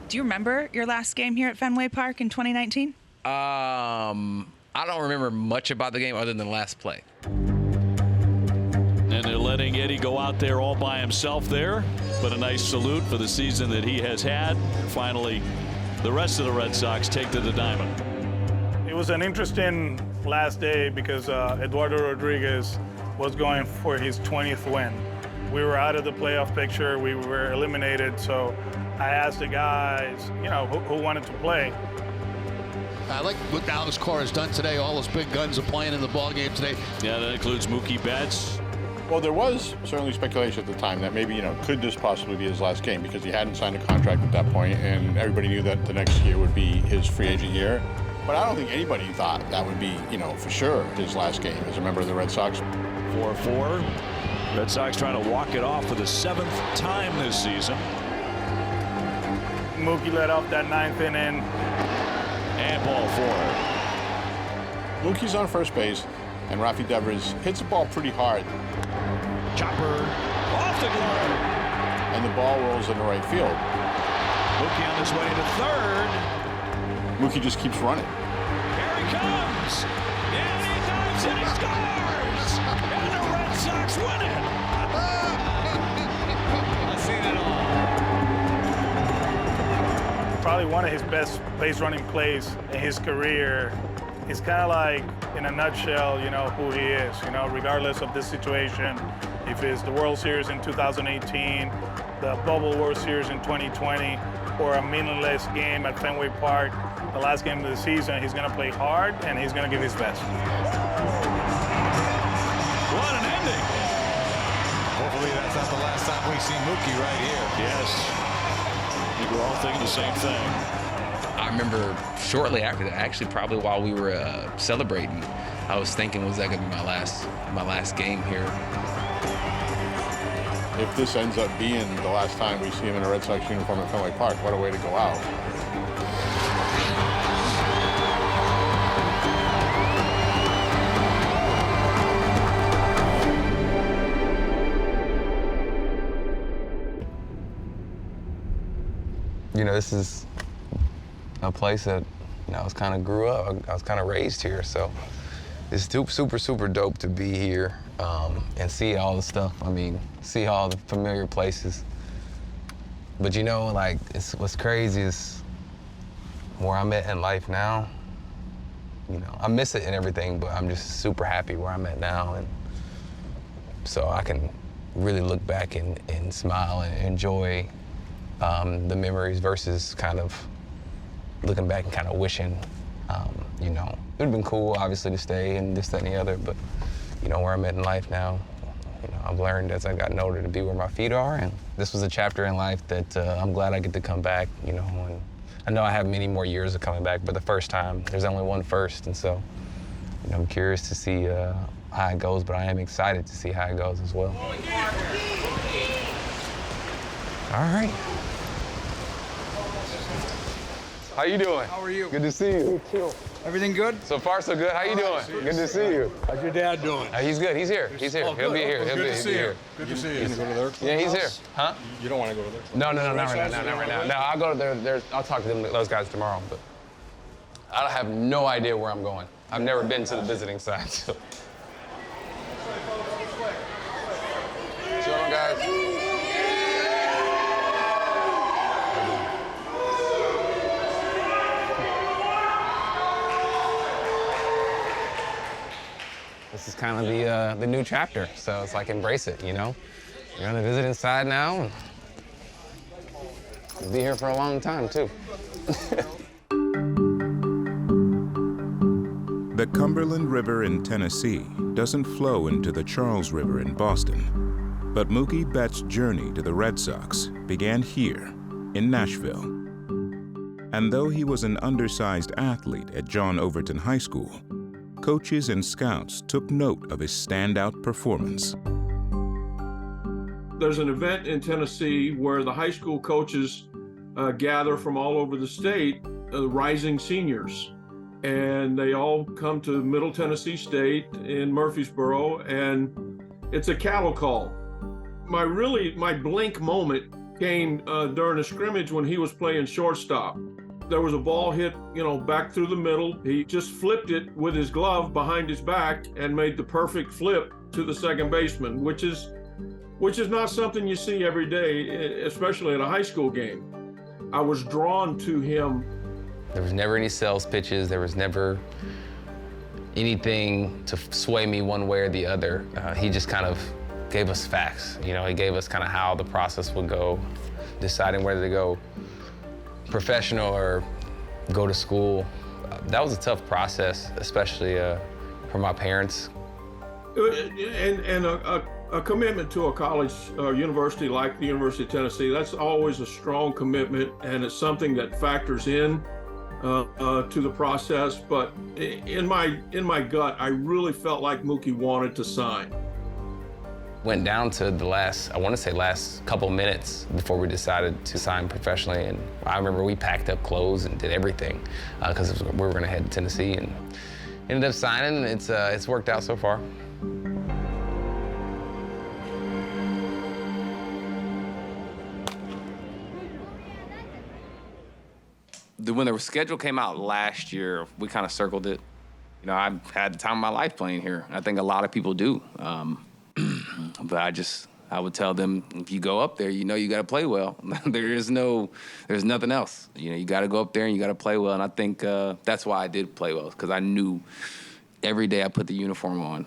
Do you remember your last game here at Fenway Park in 2019? I don't remember much about the game other than the last play. And they're letting Eddie go out there all by himself there. But a nice salute for the season that he has had. Finally, the rest of the Red Sox take to the diamond. It was an interesting last day because Eduardo Rodriguez was going for his 20th win. We were out of the playoff picture. We were eliminated. So I asked the guys, who wanted to play. I like what Dallas Cora has done today. All those big guns are playing in the ball game today. Yeah, that includes Mookie Betts. Well, there was certainly speculation at the time that maybe, could this possibly be his last game because he hadn't signed a contract at that point, and everybody knew that the next year would be his free agent year. But I don't think anybody thought that would be, for sure his last game as a member of the Red Sox. 4-4. Red Sox trying to walk it off for the 7th time this season. Mookie led off that 9th inning. And ball 4. Mookie's on first base, and Rafi Devers hits the ball pretty hard. Chopper off the glove. And the ball rolls into right field. Mookie on his way to third. Mookie just keeps running. Here he comes. And he dives and he scores. And the Red Sox win it. I've seen it all. Probably one of his best base running plays in his career. It's kind of like, in a nutshell, who he is, regardless of the situation. If it's the World Series in 2018, the Bubble World Series in 2020, or a meaningless game at Fenway Park, the last game of the season, he's going to play hard and he's going to give his best. What an ending. Hopefully that's not the last time we see Mookie right here. Yes. I think we're all thinking the same thing. I remember shortly after that, actually probably while we were celebrating, I was thinking, was that going to be my last game here? If this ends up being the last time we see him in a Red Sox uniform at Fenway Park, what a way to go out. This is a place that I was kind of grew up. I was kind of raised here, so it's super, super dope to be here and see all the stuff. See all the familiar places. But what's crazy is where I'm at in life now. I miss it and everything, but I'm just super happy where I'm at now, and so I can really look back and smile and enjoy the memories versus kind of looking back and kind of wishing, it would have been cool, obviously, to stay and this, that, and the other, but, where I'm at in life now, I've learned as I gotten older to be where my feet are, and this was a chapter in life that I'm glad I get to come back, and I know I have many more years of coming back, but the first time, there's only one first, and so, I'm curious to see how it goes, but I am excited to see how it goes as well. All right. How you doing? How are you? Good to see you. Me too. Everything good? So far, so good. How you doing? Good to see you. How's your dad doing? He's good. He's here. He's here. He'll be here. He'll be here. Good to see you. You gonna go to their clubhouse? Yeah, he's here. Huh? You don't want to go to their No, not right now. Not right now. No, I'll go to their. I'll talk to those guys tomorrow. But I have no idea where I'm going. I've never been to the visiting side. So. What's going on, guys? This is kind of the new chapter, so it's like embrace it, You're on the visiting side now, and you'll be here for a long time, too. The Cumberland River in Tennessee doesn't flow into the Charles River in Boston, but Mookie Betts' journey to the Red Sox began here in Nashville. And though he was an undersized athlete at John Overton High School, coaches and scouts took note of his standout performance. There's an event in Tennessee where the high school coaches gather from all over the state, rising seniors, and they all come to Middle Tennessee State in Murfreesboro, and it's a cattle call. My blink moment came during a scrimmage when he was playing shortstop. There was a ball hit, back through the middle. He just flipped it with his glove behind his back and made the perfect flip to the second baseman, which is not something you see every day, especially at a high school game. I was drawn to him. There was never any sales pitches. There was never anything to sway me one way or the other. He just kind of gave us facts. He gave us kind of how the process would go, deciding whether to go professional or go to school. That was a tough process, especially for my parents. And a commitment to a college university like the University of Tennessee, that's always a strong commitment, and it's something that factors in to the process. But in my gut, I really felt like Mookie wanted to sign. Went down to the last couple minutes before we decided to sign professionally. And I remember we packed up clothes and did everything because we were gonna head to Tennessee, and ended up signing. It's worked out so far. When the schedule came out last year, we kind of circled it. I had the time of my life playing here. I think a lot of people do. But I would tell them, if you go up there, you got to play well. There's nothing else. You got to go up there and you got to play well. And I think that's why I did play well, because I knew every day I put the uniform on,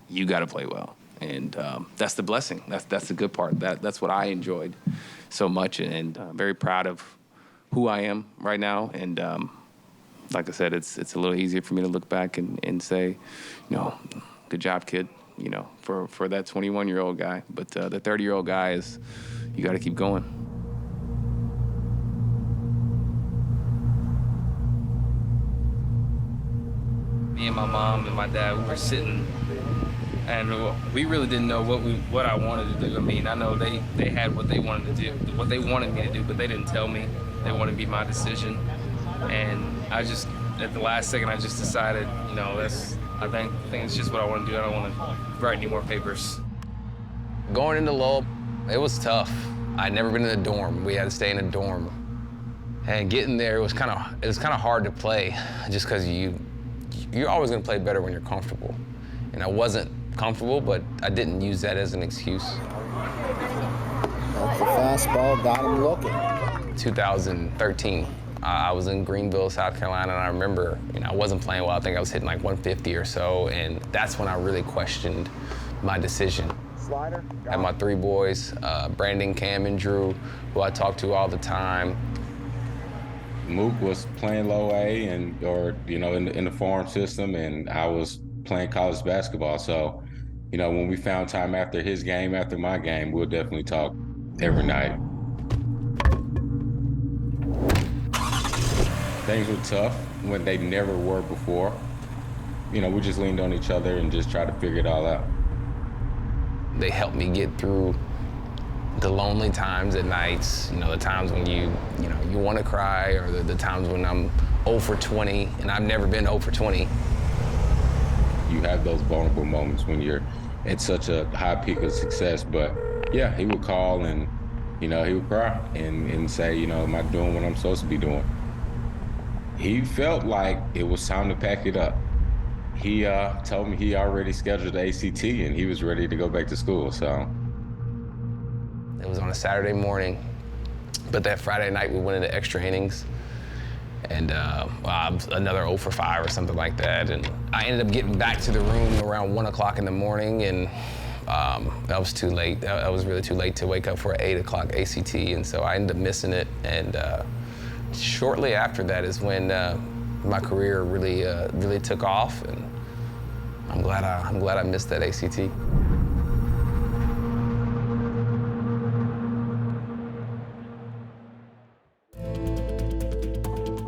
you got to play well. And that's the blessing. That's the good part. That's what I enjoyed so much, and very proud of who I am right now. And like I said, it's a little easier for me to look back and say, good job, kid. For that 21-year-old guy. But the 30-year-old guy you got to keep going. Me and my mom and my dad, we were sitting, and we really didn't know what I wanted to do. I mean, I know they had what they wanted to do, what they wanted me to do, but they didn't tell me. They wanted to be my decision. And at the last second, I just decided, I think it's just what I want to do. I don't want to write any more papers. Going into Lowell, it was tough. I'd never been in a dorm. We had to stay in a dorm. And getting there, it was kind of hard to play, just because you're always going to play better when you're comfortable. And I wasn't comfortable, but I didn't use that as an excuse. That's the fastball, got him looking. 2013. I was in Greenville, South Carolina, and I remember, I wasn't playing well. I think I was hitting like 150 or so, and that's when I really questioned my decision. Slider. I had my three boys, Brandon, Cam, and Drew, who I talked to all the time. Mook was playing low A in the farm system, and I was playing college basketball. So, when we found time after his game, after my game, we'll definitely talk every night. Things were tough when they never were before. We just leaned on each other and just tried to figure it all out. They helped me get through the lonely times at nights, the times when you want to cry, or the times when I'm 0 for 20, and I've never been 0 for 20. You have those vulnerable moments when you're at such a high peak of success, but yeah, he would call and, he would cry and say, am I doing what I'm supposed to be doing? He felt like it was time to pack it up. He told me he already scheduled the ACT and he was ready to go back to school, so. It was on a Saturday morning, but that Friday night we went into extra innings, and another 0 for 5 or something like that. And I ended up getting back to the room around 1 o'clock in the morning, and that was too late. That was really too late to wake up for an 8 o'clock ACT, and so I ended up missing it. And shortly after that is when my career really took off, and I'm glad I missed that ACT.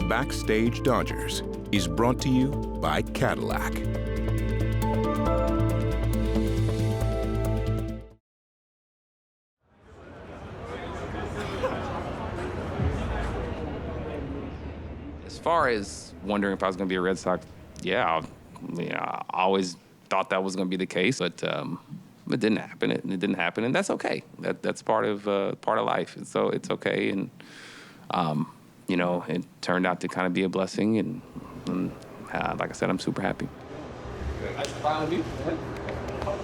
Backstage Dodgers is brought to you by Cadillac. As far as wondering if I was going to be a Red Sox, yeah, I always thought that was going to be the case, but it didn't happen. It didn't happen, and that's okay. That's part of life. And so it's okay. And you know, it turned out to kind of be a blessing. And like I said, I'm super happy. Nice to finally meet you, man. All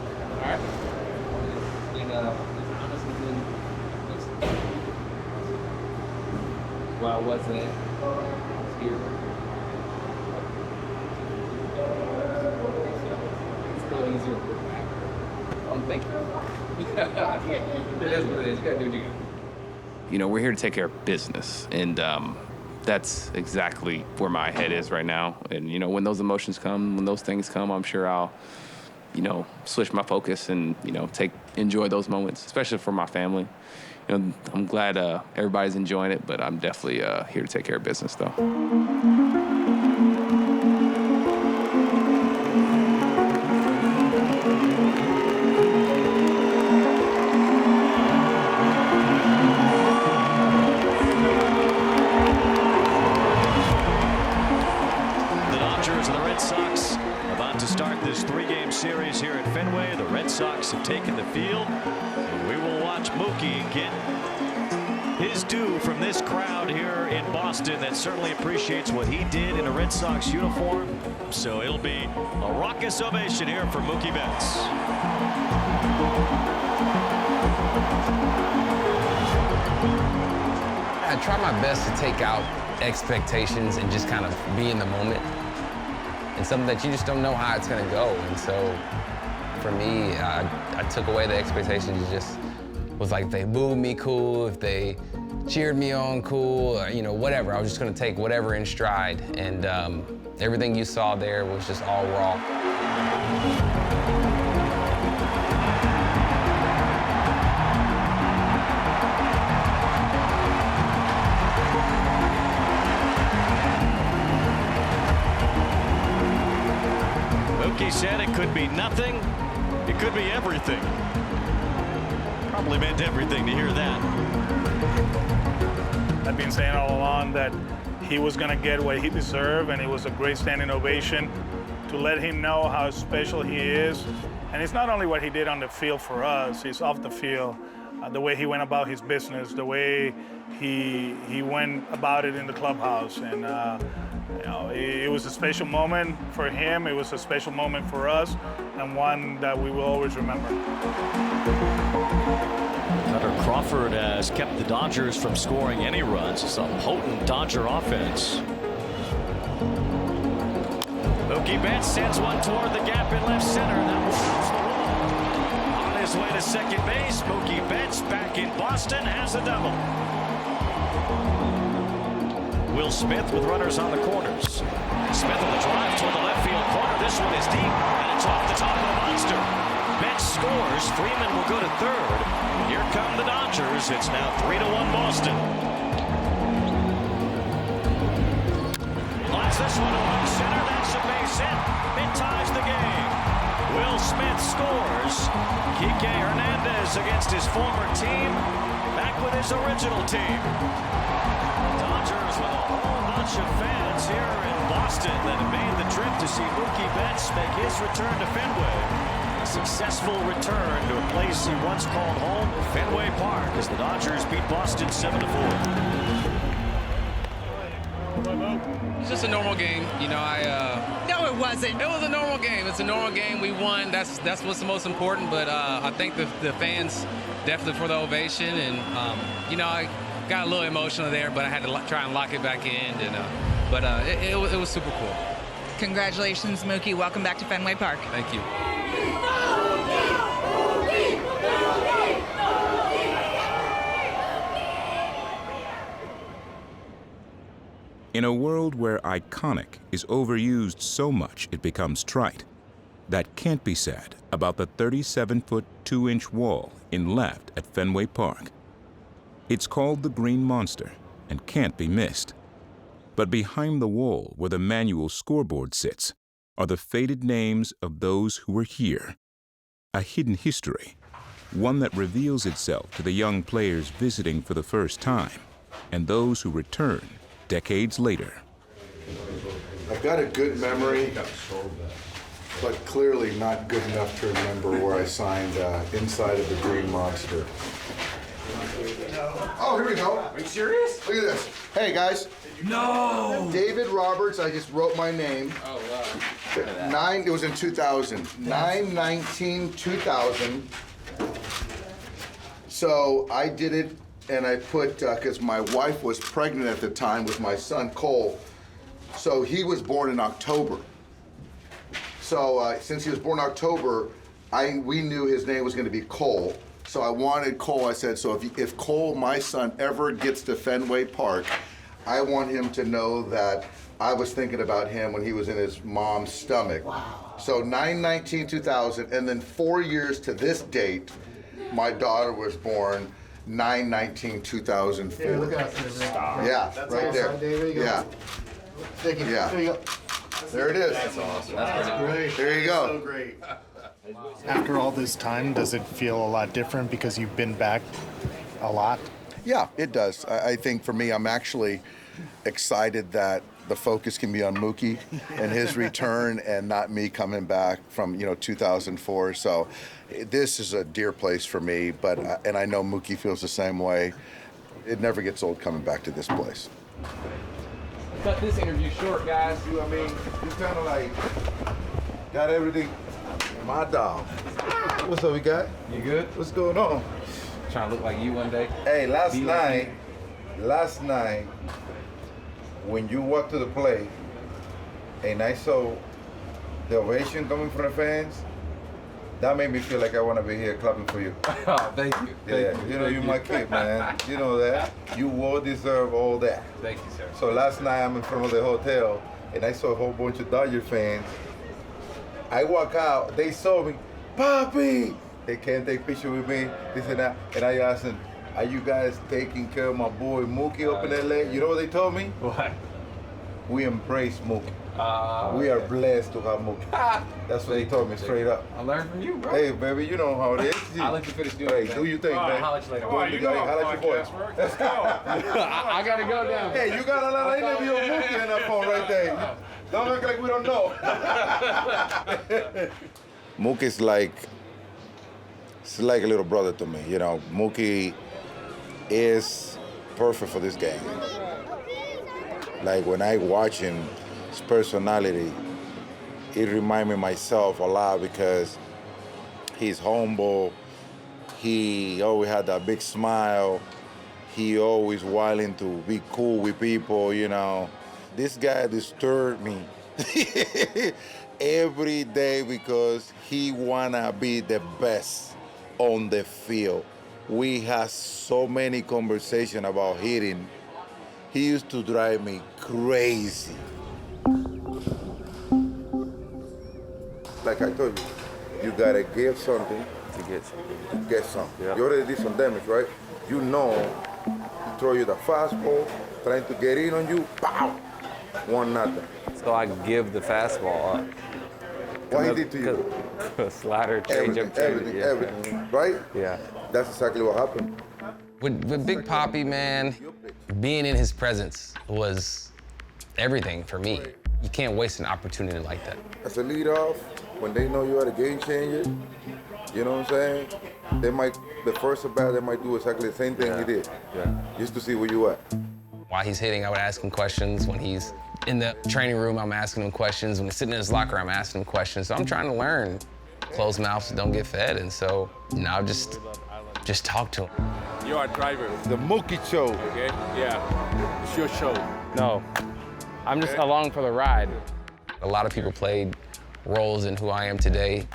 right. Well, I wasn't here. It's a little easier. Thank you. It is what it is. You gotta do what you gotta do. You know, we're here to take care of business, and that's exactly where my head is right now. And you know, when those emotions come, when those things come, I'm sure I'll, you know, switch my focus and, you know, enjoy those moments, especially for my family. You know, I'm glad everybody's enjoying it, but I'm definitely here to take care of business, though. The Dodgers and the Red Sox about to start this 3-game series here at Fenway. The Red Sox have taken the field, and we will watch Mookie get his due from this crowd here in Boston that certainly appreciates what he did in a Red Sox uniform. So it'll be a raucous ovation here for Mookie Betts. I try my best to take out expectations and just kind of be in the moment. And something that you just don't know how it's going to go. And so for me, I took away the expectations. It just was like, if they booed me, cool. If they cheered me on, cool. Or, you know, whatever. I was just going to take whatever in stride. And everything you saw there was just all raw. Mookie said it could be nothing, it could be everything. Probably meant everything to hear that. I've been saying all along that he was going to get what he deserved, and it was a great standing ovation to let him know how special he is. And it's not only what he did on the field for us, it's off the field. The way he went about his business, the way he went about it in the clubhouse. And you know, it was a special moment for him, it was a special moment for us, and one that we will always remember. Cutter Crawford has kept the Dodgers from scoring any runs. It's a potent Dodger offense. Mookie Betts sends one toward the gap in left center. That will cross the wall. On his way to second base, Mookie Betts back in Boston has a double. Will Smith with runners on the corners. Smith on the drive toward the left field corner. This one is deep, and it's off the top of the monster. Betts scores. Freeman will go to third. Here come the Dodgers. It's now 3-1 Boston. Lines this one to right center. That's a base hit. It ties the game. Will Smith scores. Kike Hernandez against his former team. Back with his original team. Dodgers with a whole bunch of fans here in Boston that have made the trip to see Mookie Betts make his return to Fenway. A successful return to a place he once called home, Fenway Park, as the Dodgers beat Boston 7-4. It's just a normal game, you know. No, it wasn't. It was a normal game. It's a normal game. We won. That's what's the most important. But I think the fans definitely for the ovation, and you know, I got a little emotional there, but I had to try and lock it back in. And but it was super cool. Congratulations, Mookie. Welcome back to Fenway Park. Thank you. In a world where iconic is overused so much it becomes trite, that can't be said about the 37-foot 2-inch wall in left at Fenway Park. It's called the Green Monster and can't be missed. But behind the wall where the manual scoreboard sits are the faded names of those who were here. A hidden history, one that reveals itself to the young players visiting for the first time and those who return decades later. I've got a good memory but clearly not good enough to remember where I signed Inside of the Green Monster. Oh, here we go. Are you serious? Look at this. Hey, guys. No! David Roberts, I just wrote my name. Oh, wow. It was in 2000. 9/19/2000. So I did it, and I put, because my wife was pregnant at the time with my son, Cole. So he was born in October. So since he was born in October, we knew his name was going to be Cole. So I wanted Cole. I said, so if Cole, my son, ever gets to Fenway Park, I want him to know that I was thinking about him when he was in his mom's stomach. Wow. So 9/19/2000, and then 4 years to this date, my daughter was born 9/19/2004. Here, look at us. Yeah, That's right awesome. there. There you go. Yeah. Thank you. Yeah. There you go. There it is. That's awesome. That's great. There you go. So great. After all this time, does it feel a lot different because you've been back a lot? Yeah, it does. I think for me, I'm actually excited that the focus can be on Mookie and his return and not me coming back from 2004. So this is a dear place for me, but and I know Mookie feels the same way. It never gets old coming back to this place. Cut this interview short, guys. You kind of like got everything. My dog. What's up, we got? You good? What's going on? Trying to look like you one day. Hey, last night, when you walked to the plate, and I saw the ovation coming from the fans, that made me feel like I want to be here clapping for you. Oh, thank you. Yeah, you're my kid, man. You know that. You all deserve all that. Thank you, sir. So last night I'm in front of the hotel, and I saw a whole bunch of Dodger fans. I walk out, they saw me, Papi! They can't take picture with me, this and that. And I asked them, are you guys taking care of my boy Mookie up in LA? You know what they told me? What? We embrace Mookie. We are blessed to have Mookie. That's what they told me straight up. I learned from you, bro. Hey, baby, you know how it is. I'll let you finish doing Hey, it. do your thing, man. I'll holler at you later. Go you know holler at your boys. Let's go. I gotta go now. Hey, you got a lot of interview of Mookie in that phone right there. Don't act like we don't know. Mookie's like a little brother to me. Mookie is perfect for this game. Like when I watch him, his personality, it reminds me of myself a lot because he's humble. He always had that big smile. He always willing to be cool with people, This guy disturbed me every day because he wanna be the best on the field. We had so many conversations about hitting. He used to drive me crazy. Like I told you, you gotta give something to get something. Yeah. You already did some damage, right? He throw you the fastball, trying to get in on you, pow! 1-0. So I give the fastball up. What he did to you? Slider, changeup, everything, right? Yeah. That's exactly what happened. With Big Papi, man, being in his presence was everything for me. You can't waste an opportunity like that. As a leadoff, when they know you are the game changer, you know what I'm saying? The first at bat, they might do exactly the same thing he did. Yeah. Just to see where you at. While he's hitting, I would ask him questions. When he's in the training room, I'm asking him questions. When he's sitting in his locker, I'm asking him questions. So I'm trying to learn. Closed mouths don't get fed, and so now just talk to him. You are driver. The Mookie show. Okay, yeah. It's your show. No, I'm just along for the ride. A lot of people played roles in who I am today,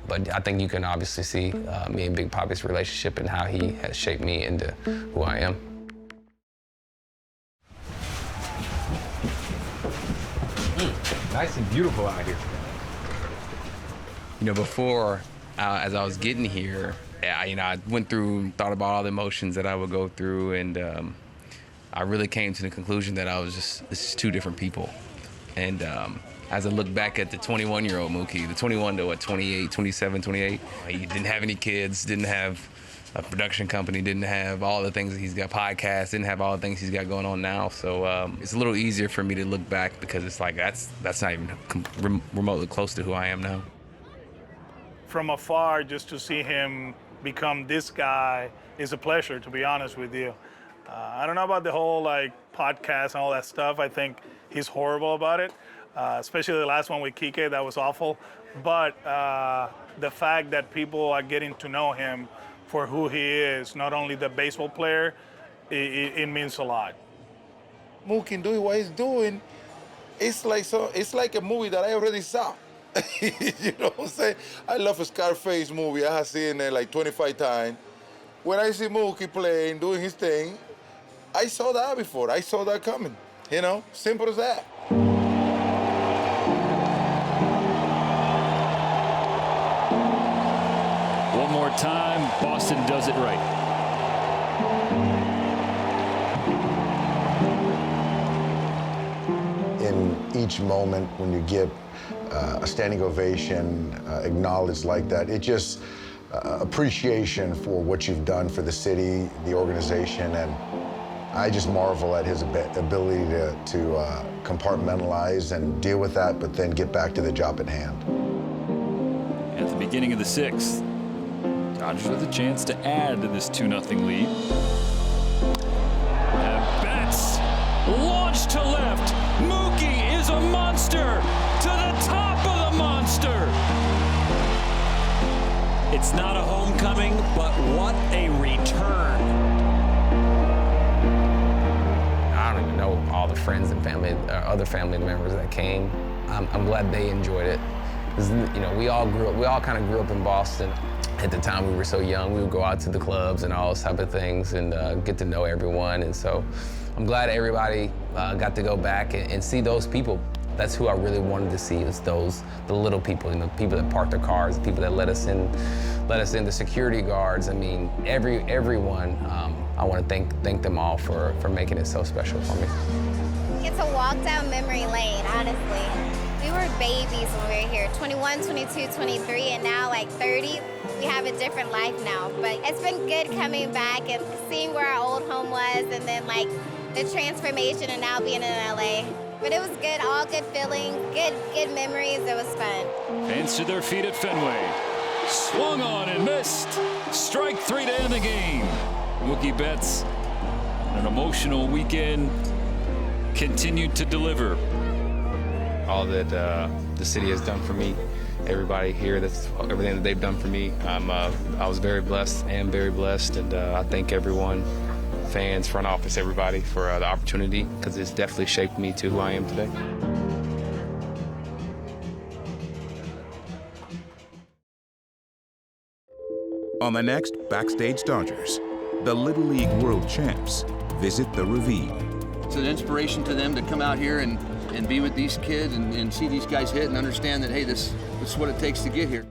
but I think you can obviously see me and Big Papi's relationship and how he has shaped me into who I am. Nice and beautiful out here. Before, as I was getting here, I went through, thought about all the emotions that I would go through, and I really came to the conclusion that this is two different people. And as I look back at the 21-year-old Mookie, the 21 to 28, 27, 28, he didn't have any kids, didn't have a production company, didn't have all the things that he's got, podcasts, didn't have all the things he's got going on now. So it's a little easier for me to look back because it's like that's not even remotely close to who I am now. from afar, just to see him become this guy is a pleasure, to be honest with you. I don't know about the whole like podcast and all that stuff. I think he's horrible about it, especially the last one with Kike. That was awful. But the fact that people are getting to know him for who he is, not only the baseball player, it means a lot. Mookie doing what he's doing, it's like a movie that I already saw. You know what I'm saying? I love a Scarface movie. I have seen it like 25 times. When I see Mookie playing, doing his thing, I saw that before. I saw that coming. You know, simple as that. One more time, Boston does it right. In each moment when you get a standing ovation acknowledged like that, it just appreciation for what you've done for the city, the organization, and I just marvel at his ability to compartmentalize and deal with that, but then get back to the job at hand. At the beginning of the sixth, Dodgers with a chance to add to this 2-0 lead. And Betts launched to left. Mookie is a monster to the top of the monster. It's not a homecoming, but what a return. I don't even know all the friends and family, other family members that came. I'm glad they enjoyed it. 'Cause, you know, we all kind of grew up in Boston. At the time we were so young, we would go out to the clubs and all those type of things and get to know everyone. And so I'm glad everybody got to go back and see those people. That's who I really wanted to see, is the little people, you know, people that parked their cars, the people that let us in, the security guards. I mean, everyone. I want to thank them all for making it so special for me. It's a walk down memory lane, honestly. We were babies when we were here, 21, 22, 23, and now like 30. We have a different life now, but it's been good coming back and seeing where our old home was, and then like the transformation and now being in LA. But it was good, all good feelings, good memories. It was fun. Fans to their feet at Fenway. Swung on and missed. Strike 3 to end the game. Mookie Betts, an emotional weekend, continued to deliver. All that the city has done for me, everybody here, that's everything that they've done for me. I was very blessed, and I thank everyone, fans, front office, everybody for the opportunity, because it's definitely shaped me to who I am today. On the next Backstage Dodgers, the Little League World Champs visit the Ravine. It's an inspiration to them to come out here and be with these kids and see these guys hit and understand that, hey, this is what it takes to get here.